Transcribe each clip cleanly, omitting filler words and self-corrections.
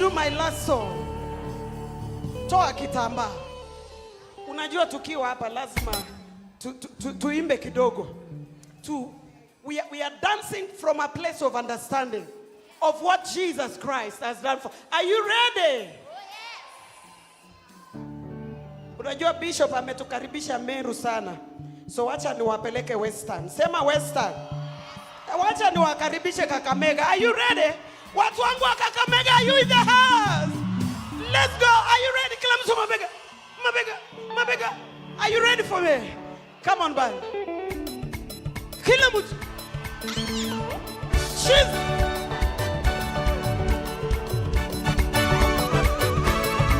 do my last song. Toa kitambaa. Unajua tukiwa hapa lazima tuimbe kidogo. We are dancing from a place of understanding of what Jesus Christ has done for. Are you ready? Unajua Bishop ametukaribisha Meru sana. So wacha niwapeleke Western. Sema Western. Wacha niwakaribishe Kakamega. Are you ready? Watu wangu wa Kakamega, are you in the house? Let's go. Are you ready? Kila mtu mabega. Mabega. Are you ready for me? Come on, band. Kila mtu. Cheers.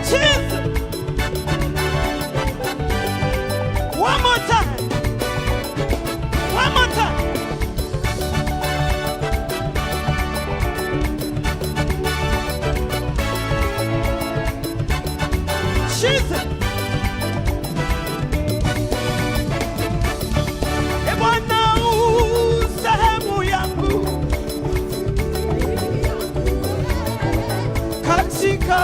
Cheers. One more time. One more time. Jesus. Bwana sehemu yangu katika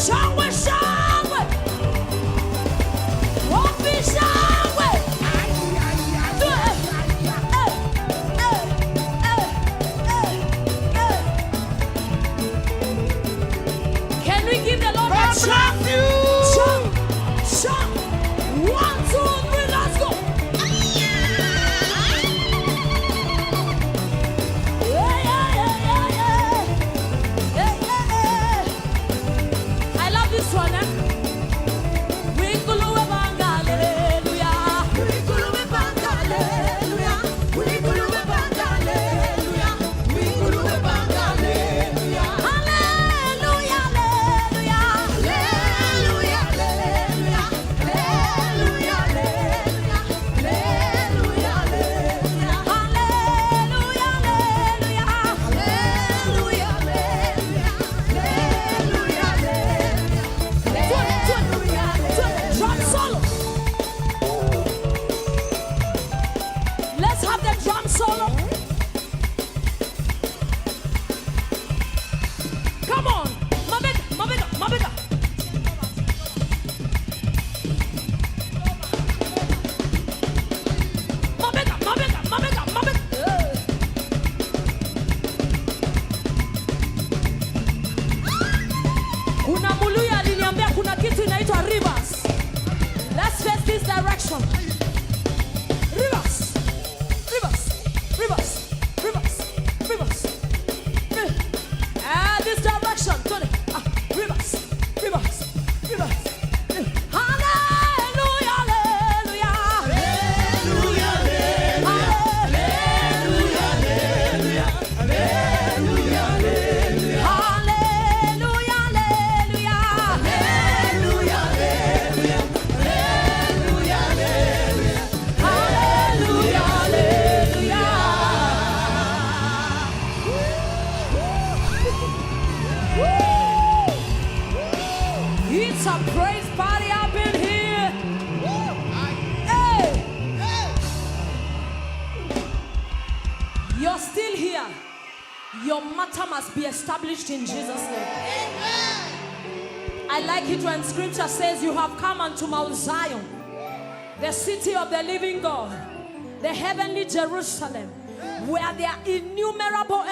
Shangwe, shangwe. Wapi shangwe? Can we give the Lord a clap? Shout, shout. 1, 2, 3, let's go. I love this one, eh? Wikuluwe banga, hallelujah. Wikuluwe banga, hallelujah. Wikuluwe banga, hallelujah. Wikuluwe banga, hallelujah. Hallelujah, hallelujah. Hallelujah, hallelujah. Hallelujah, hallelujah. Hallelujah, hallelujah. Hallelujah, hallelujah. Hallelujah, hallelujah. Drum solo. Let's have the drum solo. Come on. Mabega, mabega, mabega. Mabega, mabega, mabega, mabega. Kuna muluya aliniambia kuna kitu inaitwa rivers. Let's face this direction. Rivers, rivers, rivers, rivers, rivers. This direction. Turn it. Rivers, rivers, rivers. Hallelujah, hallelujah. Hallelujah, hallelujah. Hallelujah, hallelujah. Hallelujah, hallelujah. Hallelujah, hallelujah. Hallelujah, hallelujah. It's a praise party up in here. Hey. You're still here. Your matter must be established in Jesus' name. I like it when scripture says you have come unto Mount Zion, the city of the living God, the heavenly Jerusalem, where there are innumerable